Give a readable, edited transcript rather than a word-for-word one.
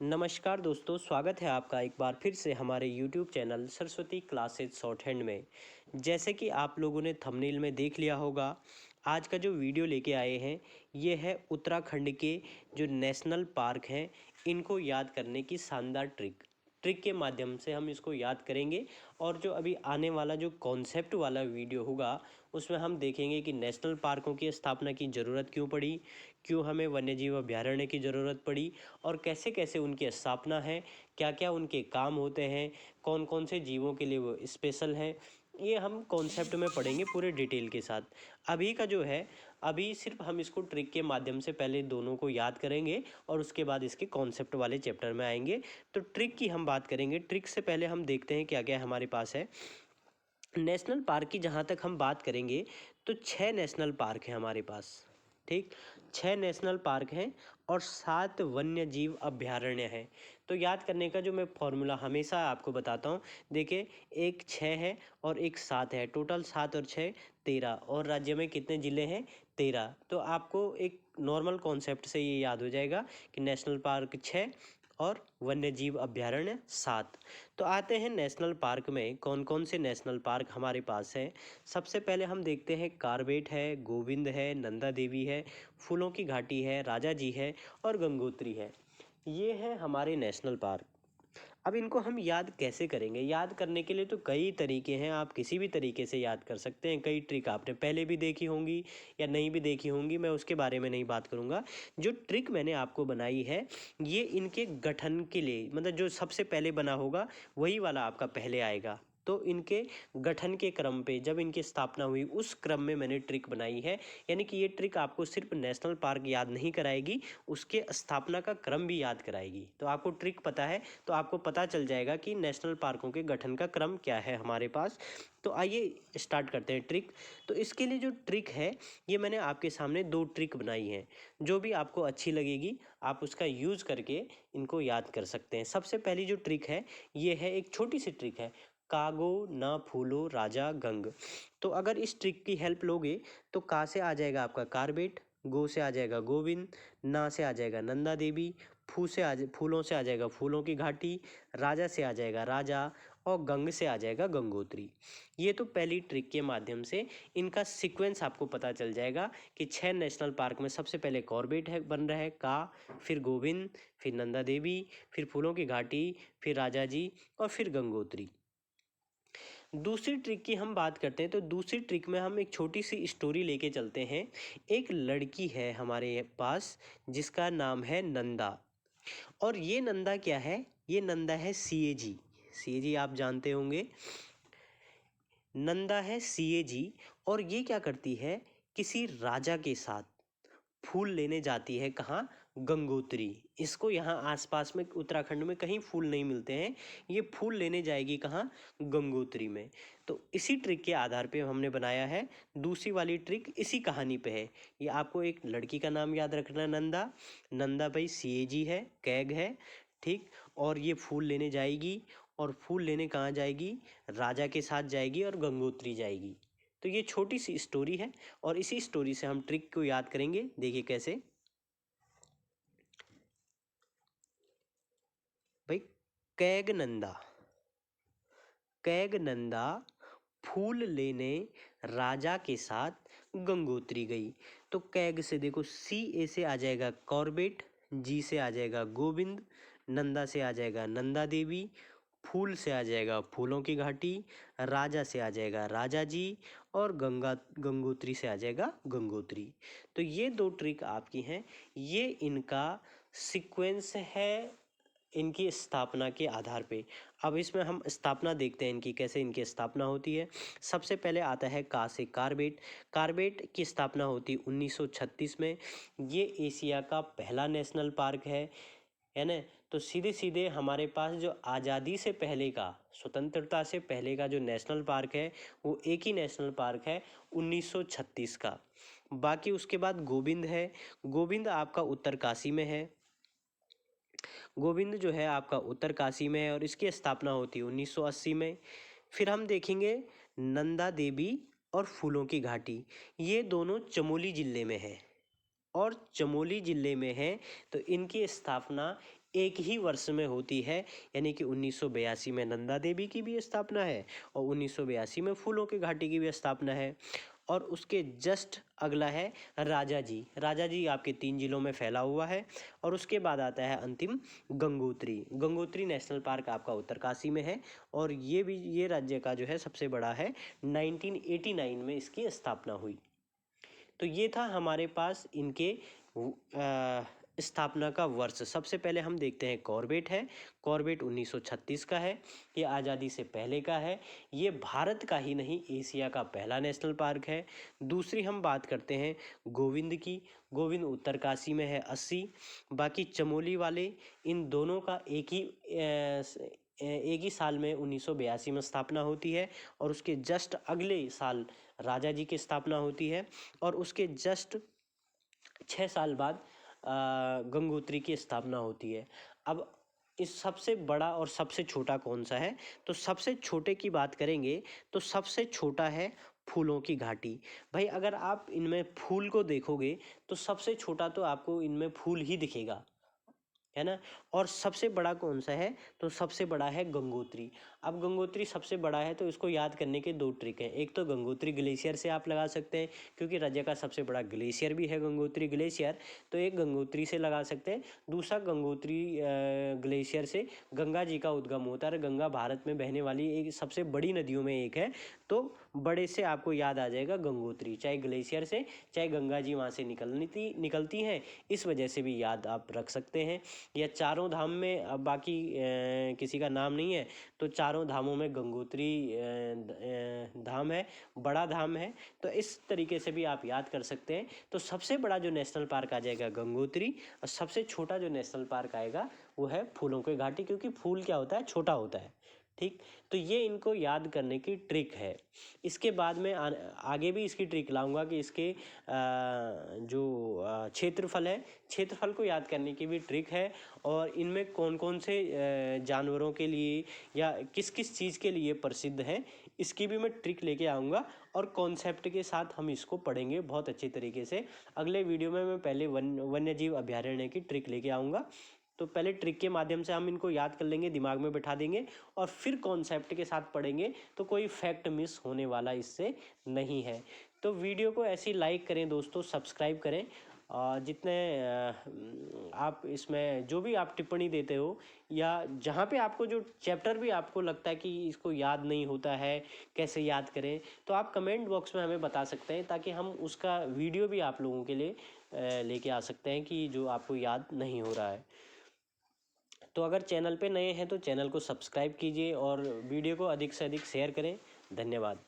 नमस्कार दोस्तों, स्वागत है आपका एक बार फिर से हमारे YouTube channel Saraswati classes short hand में। जैसे कि आप लोगों ने थंबनेल में देख लिया होगा, आज का जो वीडियो लेके आए हैं ये है उत्तराखंड के जो नेशनल पार्क हैं इनको याद करने की शानदार ट्रिक के माध्यम से हम इसको याद करेंगे। और जो अभी आने वाला जो कॉन्सेप्ट वाला वीडियो होगा उसमें हम देखेंगे कि नेशनल पार्कों की स्थापना की ज़रूरत क्यों पड़ी, क्यों हमें वन्यजीव अभयारण्य की ज़रूरत पड़ी और कैसे कैसे उनकी स्थापना है, क्या क्या उनके काम होते हैं, कौन कौन से जीवों के लिए वो स्पेशल हैं। ये हम कॉन्सेप्ट में पढ़ेंगे पूरे डिटेल के साथ। अभी का जो है, अभी सिर्फ हम इसको ट्रिक के माध्यम से पहले दोनों को याद करेंगे और उसके बाद इसके कॉन्सेप्ट वाले चैप्टर में आएंगे। तो ट्रिक की हम बात करेंगे। ट्रिक से पहले हम देखते हैं क्या क्या हमारे पास है। नेशनल पार्क की जहाँ तक हम बात करेंगे तो 6 नेशनल पार्क हैं हमारे पास। ठीक, 6 नेशनल पार्क हैं और 7 वन्य जीव अभयारण्य हैं। तो याद करने का जो मैं फॉर्मूला हमेशा आपको बताता हूँ, देखिए एक 6 है और एक 7 है, टोटल 7 और 6 13। और राज्य में कितने ज़िले हैं? 13। तो आपको एक नॉर्मल कॉन्सेप्ट से ये याद हो जाएगा कि नेशनल पार्क 6 और वन्य जीव अभयारण्य 7। तो आते हैं नेशनल पार्क में कौन कौन से नेशनल पार्क हमारे पास हैं। सबसे पहले हम देखते हैं कार्बेट है, गोविंद है, नंदा देवी है, फूलों की घाटी है, राजा जी है और गंगोत्री है। ये हैं हमारे नेशनल पार्क। अब इनको हम याद कैसे करेंगे? याद करने के लिए तो कई तरीके हैं, आप किसी भी तरीके से याद कर सकते हैं। कई ट्रिक आपने पहले भी देखी होंगी या नहीं भी देखी होंगी, मैं उसके बारे में नहीं बात करूँगा। जो ट्रिक मैंने आपको बनाई है ये इनके गठन के लिए, मतलब जो सबसे पहले बना होगा वही वाला आपका पहले आएगा। तो इनके गठन के क्रम पे जब इनकी स्थापना हुई उस क्रम में मैंने ट्रिक बनाई है। यानी कि ये ट्रिक आपको सिर्फ नेशनल पार्क याद नहीं कराएगी, उसके स्थापना का क्रम भी याद कराएगी। तो आपको ट्रिक पता है तो आपको पता चल जाएगा कि नेशनल पार्कों के गठन का क्रम क्या है हमारे पास। तो आइए स्टार्ट करते हैं ट्रिक। तो इसके लिए जो ट्रिक है ये मैंने आपके सामने 2 ट्रिक बनाई हैं, जो भी आपको अच्छी लगेगी आप उसका यूज़ करके इनको याद कर सकते हैं। सबसे पहली जो ट्रिक है ये है, एक छोटी सी ट्रिक है, कागो न फूलो राजा गंग। तो अगर इस ट्रिक की हेल्प लोगे तो का से आ जाएगा आपका कार्बेट, गो से आ जाएगा गोविंद, ना से आ जाएगा नंदा देवी, फूलों से आ जाएगा फूलों की घाटी, राजा से आ जाएगा राजा और गंग से आ जाएगा गंगोत्री। ये तो पहली ट्रिक के माध्यम से इनका सीक्वेंस आपको पता चल जाएगा कि 6 नेशनल पार्क में सबसे पहले कॉर्बेट है बन रहा है का, फिर गोविंद, फिर नंदा देवी, फिर फूलों की घाटी, फिर राजा जी और फिर गंगोत्री। दूसरी ट्रिक की हम बात करते हैं तो दूसरी ट्रिक में हम एक छोटी सी स्टोरी लेके चलते हैं। एक लड़की है हमारे पास जिसका नाम है नंदा। और ये नंदा क्या है? ये नंदा है सीएजी। सीएजी आप जानते होंगे, नंदा है सीएजी। और ये क्या करती है, किसी राजा के साथ फूल लेने जाती है। कहाँ? गंगोत्री। इसको यहाँ आसपास में उत्तराखंड में कहीं फूल नहीं मिलते हैं, ये फूल लेने जाएगी कहाँ? गंगोत्री में। तो इसी ट्रिक के आधार पे हमने बनाया है। दूसरी वाली ट्रिक इसी कहानी पे है। ये आपको एक लड़की का नाम याद रखना है, नंदा। नंदा भाई सीएजी है, कैग है, ठीक। और ये फूल लेने जाएगी, और फूल लेने कहाँ जाएगी? राजा के साथ जाएगी और गंगोत्री जाएगी। तो ये छोटी सी स्टोरी है और इसी स्टोरी से हम ट्रिक को याद करेंगे। देखिए कैसे भाई। कैगनंदा, कैगनंदा फूल लेने राजा के साथ गंगोत्री गई। तो कैग से देखो सी ए से आ जाएगा कॉर्बेट, जी से आ जाएगा गोविंद, नंदा से आ जाएगा नंदा देवी, फूल से आ जाएगा फूलों की घाटी, राजा से आ जाएगा राजा जी और गंगोत्री से आ जाएगा गंगोत्री। तो ये 2 ट्रिक आपकी हैं। ये इनका सीक्वेंस है इनकी स्थापना के आधार पे। अब इसमें हम स्थापना देखते हैं इनकी, कैसे इनकी स्थापना होती है। सबसे पहले आता है का से कार्बेट। कार्बेट की स्थापना होती 1936 में। ये एशिया का पहला नेशनल पार्क है ना। तो सीधे सीधे हमारे पास जो आज़ादी से पहले का, स्वतंत्रता से पहले का जो नेशनल पार्क है वो एक ही नेशनल पार्क है 1936 का। बाकी उसके बाद गोविंद है। गोविंद आपका उत्तरकाशी में है। गोविंद जो है आपका उत्तरकाशी में है और इसकी स्थापना होती है 1980 में। फिर हम देखेंगे नंदा देवी और फूलों की घाटी, ये दोनों चमोली ज़िले में है। और चमोली ज़िले में है तो इनकी स्थापना एक ही वर्ष में होती है, यानी कि 1982 में नंदा देवी की भी स्थापना है और 1982 में फूलों की घाटी की भी स्थापना है। और उसके जस्ट अगला है राजा जी। राजा जी आपके 3 जिलों में फैला हुआ है। और उसके बाद आता है अंतिम गंगोत्री। गंगोत्री नेशनल पार्क आपका उत्तरकाशी में है और ये राज्य का जो है सबसे बड़ा है। 1989 में इसकी स्थापना हुई। तो ये था हमारे पास इनके स्थापना का वर्ष। सबसे पहले हम देखते हैं कॉर्बेट है। कॉर्बेट 1936 का है। ये आज़ादी से पहले का है। ये भारत का ही नहीं एशिया का पहला नेशनल पार्क है। दूसरी हम बात करते हैं गोविंद की। गोविंद उत्तरकाशी में है 80। बाकी चमोली वाले, इन दोनों का एक ही साल में 1982 में स्थापना होती है और उसके जस्ट अगले साल राजा जी की स्थापना होती है और उसके जस्ट 6 साल बाद गंगोत्री की स्थापना होती है। अब इस सबसे बड़ा और सबसे छोटा कौन सा है, तो सबसे छोटे की बात करेंगे तो सबसे छोटा है फूलों की घाटी। भाई अगर आप इनमें फूल को देखोगे तो सबसे छोटा तो आपको इनमें फूल ही दिखेगा, है ना। और सबसे बड़ा कौन सा है, तो सबसे बड़ा है गंगोत्री। अब गंगोत्री सबसे बड़ा है तो इसको याद करने के 2 ट्रिक हैं। एक तो गंगोत्री ग्लेशियर से आप लगा सकते हैं, क्योंकि राज्य का सबसे बड़ा ग्लेशियर भी है गंगोत्री ग्लेशियर, तो एक गंगोत्री से लगा सकते हैं। दूसरा गंगोत्री ग्लेशियर से गंगा जी का उद्गम होता है। गंगा भारत में बहने वाली एक सबसे बड़ी नदियों में एक है, तो बड़े से आपको याद आ जाएगा गंगोत्री, चाहे ग्लेशियर से चाहे गंगा जी वहाँ से निकलती हैं, इस वजह से भी याद आप रख सकते हैं। या चारों धाम में, अब बाकी किसी का नाम नहीं है, तो चारों धामों में गंगोत्री धाम है, बड़ा धाम है, तो इस तरीके से भी आप याद कर सकते हैं। तो सबसे बड़ा जो नेशनल पार्क आ जाएगा गंगोत्री, और सबसे छोटा जो नेशनल पार्क आएगा वो है फूलों की घाटी, क्योंकि फूल क्या होता है, छोटा होता है। ठीक, तो ये इनको याद करने की ट्रिक है। इसके बाद में आगे भी इसकी ट्रिक लाऊंगा कि इसके जो क्षेत्रफल है, क्षेत्रफल को याद करने की भी ट्रिक है, और इनमें कौन कौन से जानवरों के लिए या किस किस चीज़ के लिए प्रसिद्ध है, इसकी भी मैं ट्रिक लेके आऊँगा और कॉन्सेप्ट के साथ हम इसको पढ़ेंगे बहुत अच्छे तरीके से। अगले वीडियो में मैं पहले वन्य जीव अभयारण्य की ट्रिक लेके आऊँगा। तो पहले ट्रिक के माध्यम से हम इनको याद कर लेंगे, दिमाग में बैठा देंगे, और फिर कॉन्सेप्ट के साथ पढ़ेंगे, तो कोई फैक्ट मिस होने वाला इससे नहीं है। तो वीडियो को ऐसे ही लाइक करें दोस्तों, सब्सक्राइब करें। जितने आप इसमें जो भी आप टिप्पणी देते हो, या जहाँ पे आपको जो चैप्टर भी आपको लगता है कि इसको याद नहीं होता है, कैसे याद करें, तो आप कमेंट बॉक्स में हमें बता सकते हैं, ताकि हम उसका वीडियो भी आप लोगों के लिए लेके आ सकते हैं कि जो आपको याद नहीं हो रहा है। तो अगर चैनल पे नए हैं तो चैनल को सब्सक्राइब कीजिए और वीडियो को अधिक से अधिक शेयर करें। धन्यवाद।